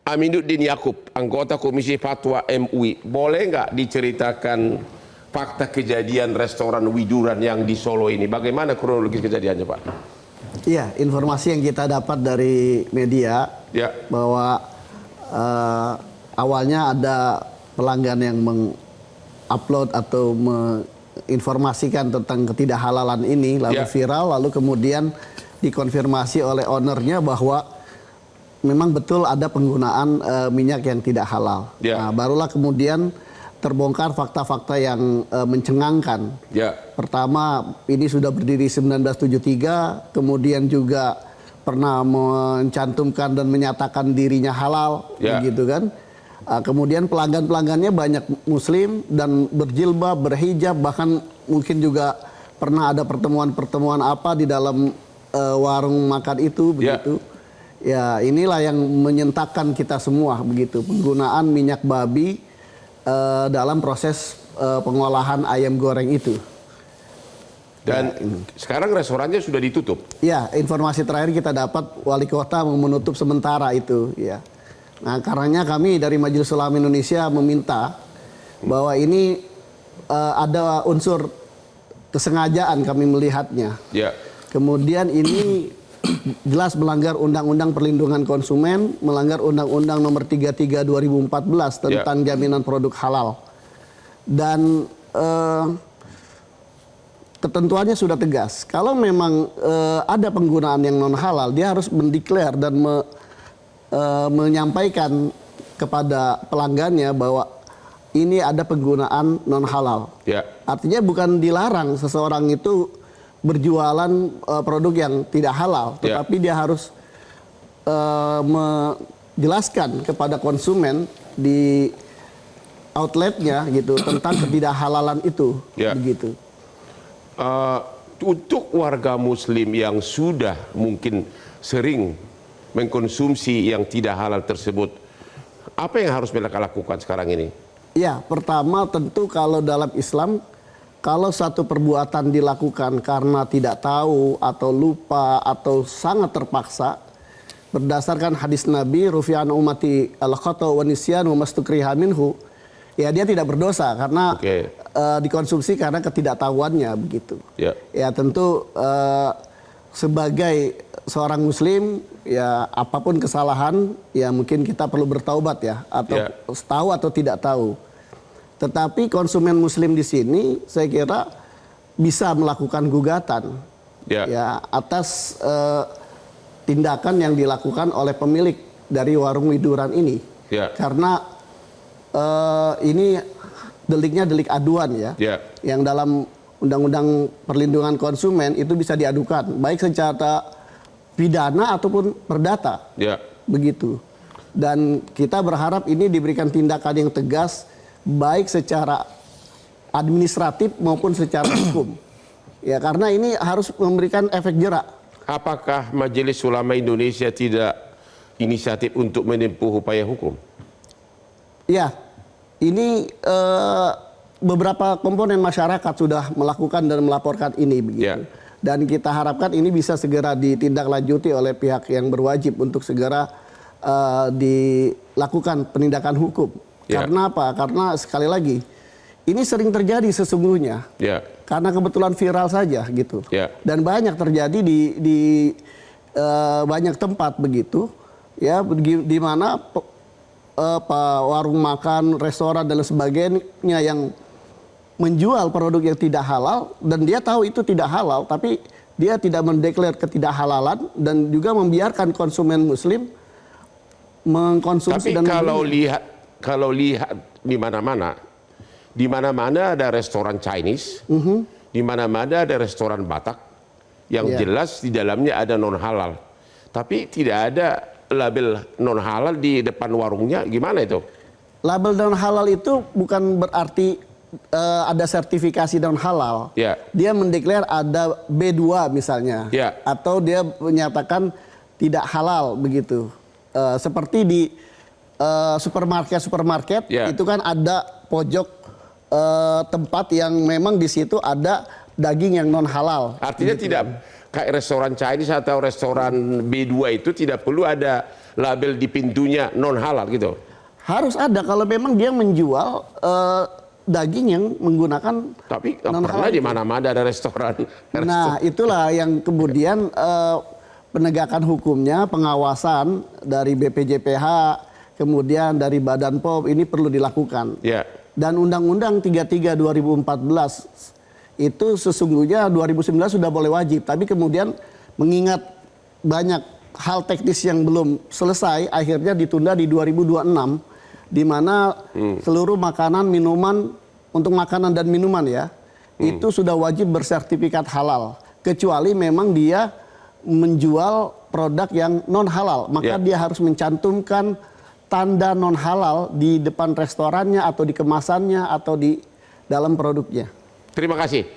Aminuddin Yakub, anggota Komisi Fatwa MUI, boleh nggak diceritakan fakta kejadian restoran Widuran yang di Solo ini? Bagaimana kronologis kejadiannya, Pak? Iya, informasi yang kita dapat dari media bahwa awalnya ada pelanggan yang mengupload atau menginformasikan tentang ketidakhalalan ini, lalu viral, lalu kemudian dikonfirmasi oleh ownernya bahwa memang betul ada penggunaan minyak yang tidak halal. Nah, barulah kemudian terbongkar fakta-fakta yang mencengangkan. Pertama, ini sudah berdiri 1973, kemudian juga pernah mencantumkan dan menyatakan dirinya halal, begitu kan. Kemudian pelanggan-pelanggannya banyak muslim dan berjilbab, berhijab, bahkan mungkin juga pernah ada pertemuan-pertemuan apa di dalam warung makan itu, begitu. Ya, inilah yang menyentakkan kita semua, begitu. Penggunaan minyak babi dalam proses pengolahan ayam goreng itu. Dan sekarang restorannya sudah ditutup? Ya, informasi terakhir kita dapat wali kota menutup sementara itu. Ya. Nah, karenanya kami dari Majelis Ulama Indonesia meminta bahwa ini ada unsur kesengajaan kami melihatnya. Kemudian ini jelas melanggar Undang-Undang Perlindungan Konsumen, melanggar Undang-Undang Nomor 33 2014 tentang jaminan produk halal. Dan ketentuannya sudah tegas. Kalau memang ada penggunaan yang non halal, dia harus mendeklar dan menyampaikan kepada pelanggannya bahwa ini ada penggunaan non halal. Artinya bukan dilarang seseorang itu berjualan produk yang tidak halal, tetapi dia harus menjelaskan kepada konsumen di outletnya gitu tentang ketidakhalalan itu, begitu. Untuk warga Muslim yang sudah mungkin sering mengkonsumsi yang tidak halal tersebut, apa yang harus mereka lakukan sekarang ini? Ya, pertama tentu kalau dalam Islam, kalau satu perbuatan dilakukan karena tidak tahu atau lupa atau sangat terpaksa, berdasarkan hadis Nabi, rufi'an ummati al-khata wa nisyan wa mastukriha minhu, ya dia tidak berdosa karena dikonsumsi karena ketidaktahuannya, begitu. Ya tentu sebagai seorang Muslim, ya apapun kesalahan, ya mungkin kita perlu bertaubat ya, atau tahu atau tidak tahu. Tetapi konsumen Muslim di sini saya kira bisa melakukan gugatan ya atas tindakan yang dilakukan oleh pemilik dari warung Widuran ini, karena ini deliknya delik aduan ya, yang dalam Undang-Undang Perlindungan Konsumen itu bisa diadukan baik secara pidana ataupun perdata, begitu. Dan kita berharap ini diberikan tindakan yang tegas, baik secara administratif maupun secara hukum. Ya, karena ini harus memberikan efek jerak. Apakah Majelis Ulama Indonesia tidak inisiatif untuk menempuh upaya hukum? Ya, ini beberapa komponen masyarakat sudah melakukan dan melaporkan ini, begitu. Dan kita harapkan ini bisa segera ditindaklanjuti oleh pihak yang berwajib untuk segera dilakukan penindakan hukum. Karena apa? Karena sekali lagi ini sering terjadi sesungguhnya. Karena kebetulan viral saja gitu. Dan banyak terjadi di banyak tempat, begitu. Ya, di mana warung makan, restoran dan sebagainya yang menjual produk yang tidak halal dan dia tahu itu tidak halal, tapi dia tidak mendeklar ketidakhalalan dan juga membiarkan konsumen Muslim mengkonsumsi. Tapi kalau lihat di mana-mana ada restoran Chinese, di mana-mana ada restoran Batak, yang jelas di dalamnya ada non halal, tapi tidak ada label non halal di depan warungnya. Gimana itu? Label non halal itu bukan berarti ada sertifikasi non halal. Dia mendeklar ada B2 misalnya, atau dia menyatakan tidak halal, begitu. Seperti di supermarket itu kan ada pojok tempat yang memang di situ ada daging yang non halal. Artinya begitu. tidak kayak restoran Chinese atau restoran B2 itu tidak perlu ada label di pintunya non halal gitu? Harus ada kalau memang dia menjual daging yang menggunakan. Tapi nggak pernah di mana-mana ada restoran. Nah, itulah yang kemudian penegakan hukumnya, pengawasan dari BPJPH, kemudian dari Badan POM ini perlu dilakukan. Ya. Dan Undang-Undang 33 2014 itu sesungguhnya 2019 sudah boleh wajib, tapi kemudian mengingat banyak hal teknis yang belum selesai, akhirnya ditunda di 2026, di mana seluruh makanan, minuman, untuk makanan dan minuman ya, itu sudah wajib bersertifikat halal. Kecuali memang dia menjual produk yang non halal, maka dia harus mencantumkan tanda non halal di depan restorannya atau di kemasannya atau di dalam produknya. Terima kasih.